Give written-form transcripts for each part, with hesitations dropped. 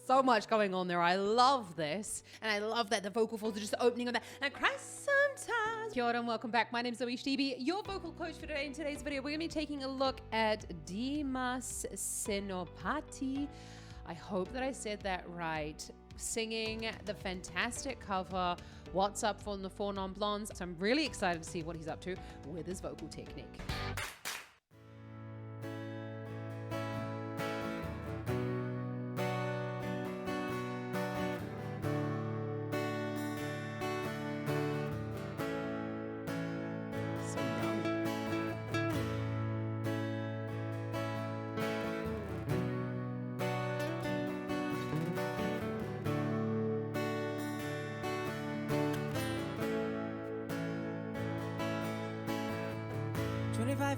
So much going on there. I love this. And I love that the vocal folds are just opening on that. And I cry sometimes. Kia ora and welcome back. My name is ZoeStibi, your vocal coach for today. In today's video, we're going to be taking a look at Dimas Senopati. I hope that I said that right. Singing the fantastic cover, What's Up from the Four Non-Blondes. So I'm really excited to see what he's up to with his vocal technique. So young.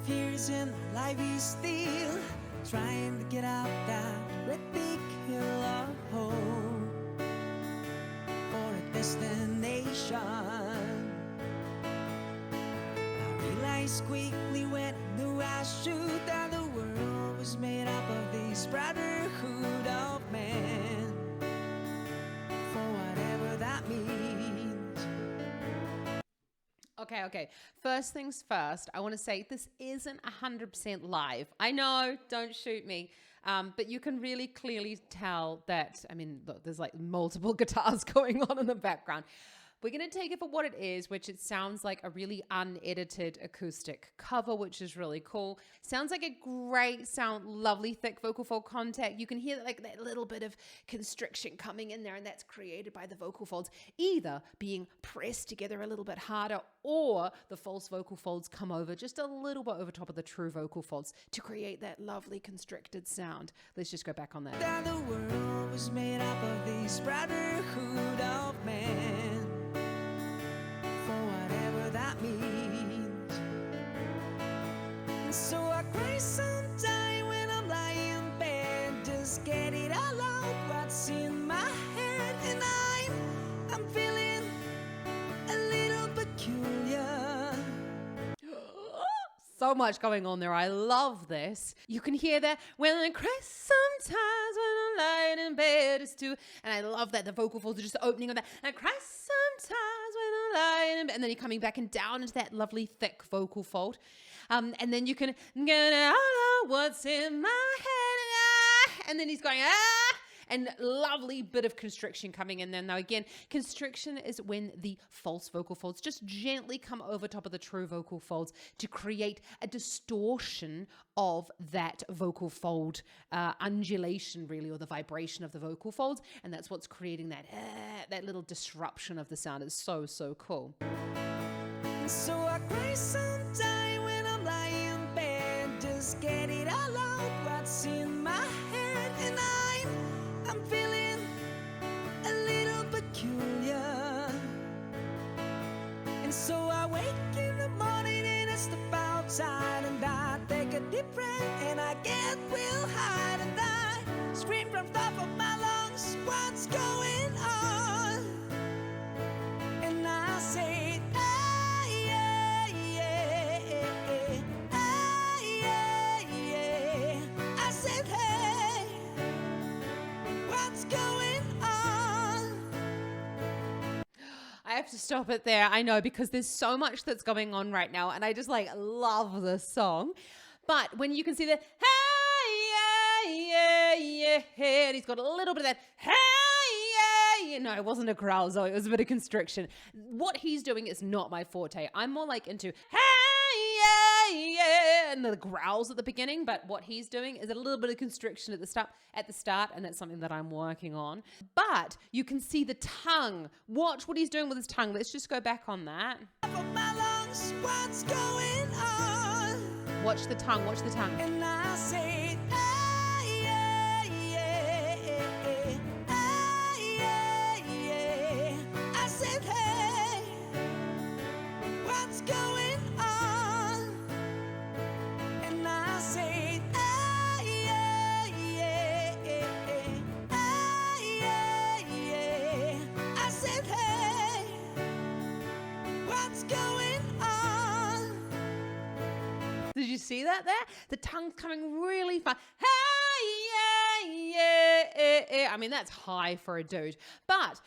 Years in life is still trying to get out that red big hill of hope for a destination. I realized quickly when I knew I should that the world was made up of this brotherhood of men, for whatever that means. Okay. First things first, I want to say this isn't 100% live. I know, don't shoot me. But you can really clearly tell that, I mean, look, there's like multiple guitars going on in the background. We're going to take it for what it is, which it sounds like a really unedited acoustic cover, which is really cool. Sounds like a great sound, lovely, thick vocal fold contact. You can hear like that little bit of constriction coming in there, and that's created by the vocal folds either being pressed together a little bit harder, or the false vocal folds come over just a little bit over top of the true vocal folds to create that lovely constricted sound. Let's just go back on that. That the world was made up of this brotherhood of men, for whatever that means. And so I cry sometime when I'm lying in bed, just get it all out what's in my head, and I'm feeling a little peculiar. So much going on there. I love this. You can hear that when I cry sometimes when I'm lying in bed is too. And I love that the vocal folds are just opening on that. And I cry sometimes when I'm lying in bed. And then you're coming back and down into that lovely thick vocal fold. And then you can get out what's in my head. And then he's going, and lovely bit of constriction coming in there. Now again, constriction is when the false vocal folds just gently come over top of the true vocal folds to create a distortion of that vocal fold undulation, really, or the vibration of the vocal folds. And that's what's creating that little disruption of the sound. It's so, so cool. So I cry sometime when I'm lying in bed, just get it all out what's in my head, and I'm feeling a little peculiar. And so I wake in the morning and I step outside and I take a deep breath and I get real high and I scream from top of my lungs, what's going on? And I say, I said, hey, what's going on? I have to stop it there. I know, because there's so much that's going on right now, and I just like love the song. But when you can see the hey, and he's got a little bit of that hey, no, it wasn't a growl, Zoe. It was a bit of constriction. What he's doing is not my forte. I'm more like into and the growls at the beginning, but what he's doing is a little bit of constriction at the start, and that's something that I'm working on. But you can see the tongue. Watch what he's doing with his tongue. Let's just go back on that. My lungs, what's going on? Watch the tongue, watch the tongue. And I say, I said, hey, what's going on? And I say, I said, hey, what's going on? Did you see that there? The tongue's coming really fast. Hey, I mean, that's high for a dude. But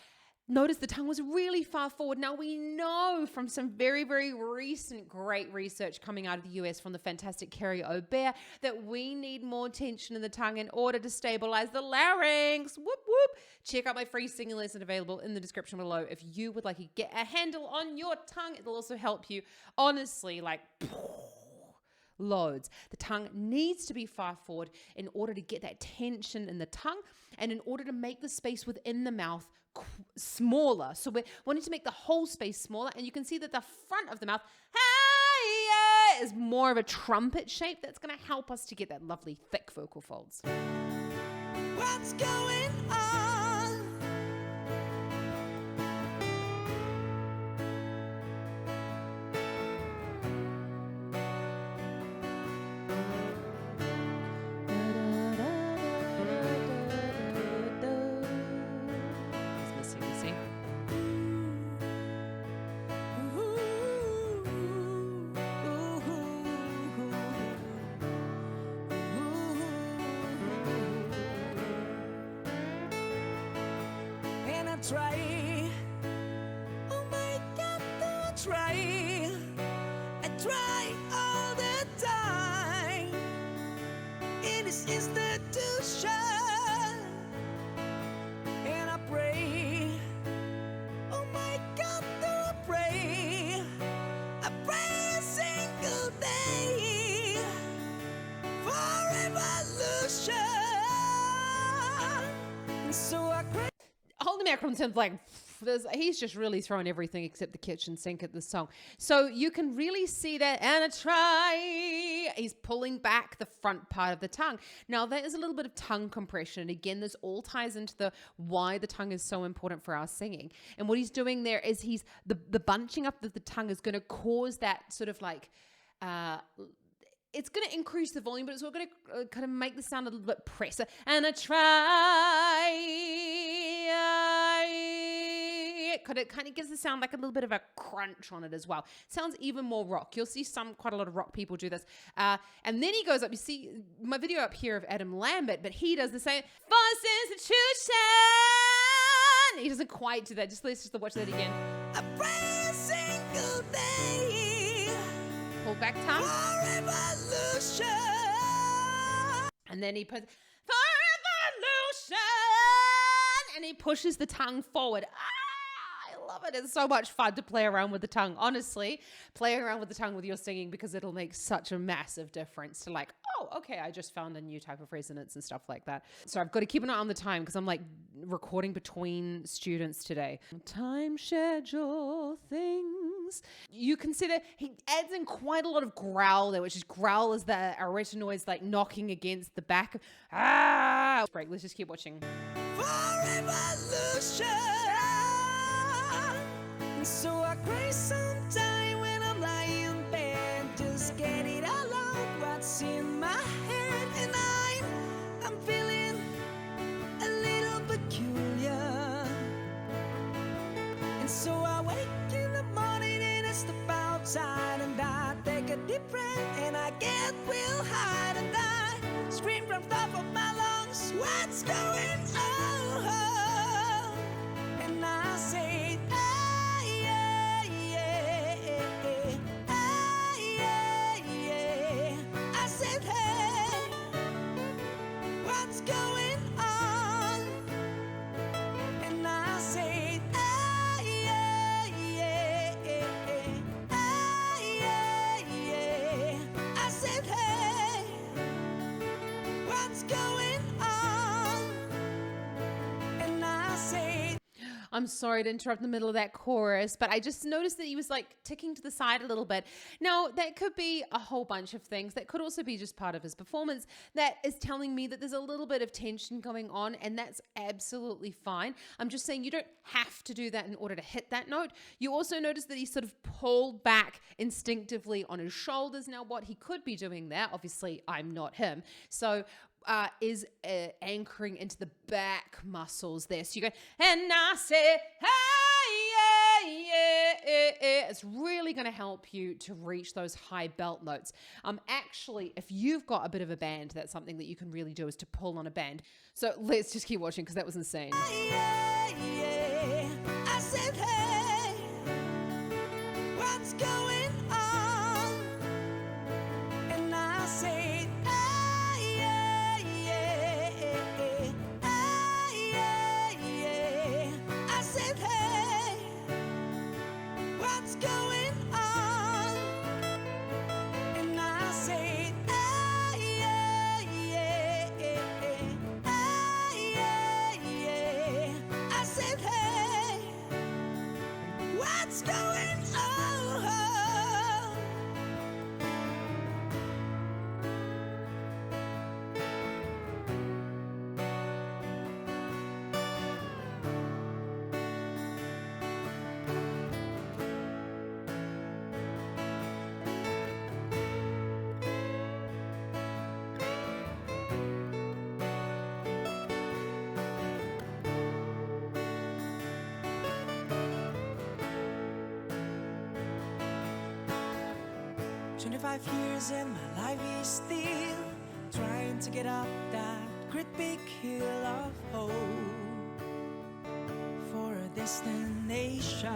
notice the tongue was really far forward. Now, we know from some very, very recent great research coming out of the US from the fantastic Carrie O'Bear that we need more tension in the tongue in order to stabilize the larynx. Whoop, whoop. Check out my free singing lesson available in the description below if you would like to get a handle on your tongue. It'll also help you, honestly, like loads. The tongue needs to be far forward in order to get that tension in the tongue and in order to make the space within the mouth smaller. So we're wanting to make the whole space smaller, and you can see that the front of the mouth is more of a trumpet shape. That's going to help us to get that lovely thick vocal folds. What's going on? Try, oh my God, I try all the time in this institution, and I pray, oh my God, I pray a single day for evolution, and so I pray. Holding back from terms like he's just really throwing everything except the kitchen sink at the song. So you can really see that, and I try. He's pulling back the front part of the tongue. Now that is a little bit of tongue compression. And again, this all ties into the why the tongue is so important for our singing. And what he's doing there is he's the bunching up of the tongue is going to cause that sort of like it's going to increase the volume, but it's going to kind of make the sound a little bit presser. And I try. It kind of gives the sound like a little bit of a crunch on it as well. Sounds even more rock. You'll see quite a lot of rock people do this. And then he goes up. You see my video up here of Adam Lambert, but he does the same. False institution. He doesn't quite do that. Let's just watch that again. I pray a single day. Pull back tongue. For evolution. And then he puts for evolution. And he pushes the tongue forward. I love it. It's so much fun to play around with the tongue. Honestly, play around with the tongue with your singing because it'll make such a massive difference to like, oh, okay, I just found a new type of resonance and stuff like that. So I've got to keep an eye on the time because I'm like recording between students today. Time schedule things. You consider he adds in quite a lot of growl there, which is growl is the arytenoids like knocking against the back. Break. Let's just keep watching. For evolution. So I cry sometime when I'm lying in bed, just get it all out what's in my head, and I'm feeling a little peculiar, and so I wake in the morning and I step outside and I take a deep breath and I get real high and I scream from top of my lungs, what's going on? And I say, I'm sorry to interrupt in the middle of that chorus, but I just noticed that he was like ticking to the side a little bit. Now, that could be a whole bunch of things. That could also be just part of his performance that is telling me that there's a little bit of tension going on, and that's absolutely fine. I'm just saying you don't have to do that in order to hit that note. You also notice that he sort of pulled back instinctively on his shoulders. Now, what he could be doing there, obviously, I'm not him. So is anchoring into the back muscles there. So you go, and I say, hey, yeah, It's really going to help you to reach those high belt notes. Actually, if you've got a bit of a band, that's something that you can really do is to pull on a band. So let's just keep watching because that was insane. I said, hey, what's going on? And I said, I said, hey, what's going on? And I said, I said, hey, what's going on? "25 years and my life is still trying to get up that great big hill of hope for a destination."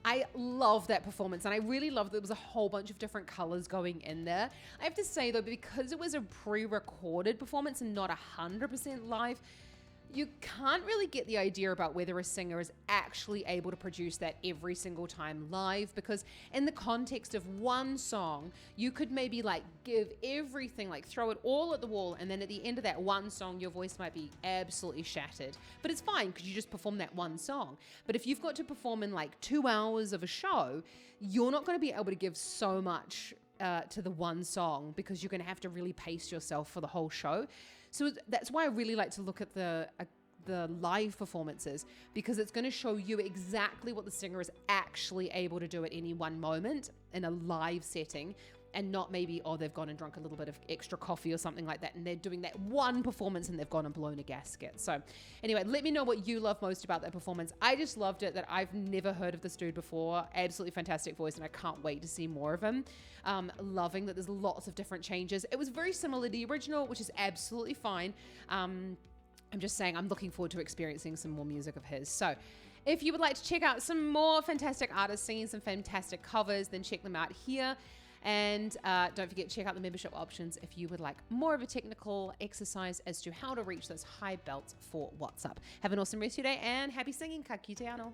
I love that performance, and I really love that there was a whole bunch of different colors going in there. I have to say though, because it was a pre-recorded performance and not 100% live, you can't really get the idea about whether a singer is actually able to produce that every single time live, because in the context of one song, you could maybe like give everything, like throw it all at the wall, and then at the end of that one song, your voice might be absolutely shattered. But it's fine because you just perform that one song. But if you've got to perform in like 2 hours of a show, you're not going to be able to give so much to the one song because you're going to have to really pace yourself for the whole show. So that's why I really like to look at the live performances, because it's going to show you exactly what the singer is actually able to do at any one moment in a live setting, and not maybe, oh, they've gone and drunk a little bit of extra coffee or something like that, and they're doing that one performance and they've gone and blown a gasket. So anyway, let me know what you love most about that performance. I just loved it, that I've never heard of this dude before. Absolutely fantastic voice, and I can't wait to see more of him. Loving that there's lots of different changes. It was very similar to the original, which is absolutely fine. I'm just saying I'm looking forward to experiencing some more music of his. So if you would like to check out some more fantastic artists singing some fantastic covers, then check them out here. And don't forget to check out the membership options if you would like more of a technical exercise as to how to reach those high belts for WhatsApp. Have an awesome rest of your day and happy singing. Ka kite anō.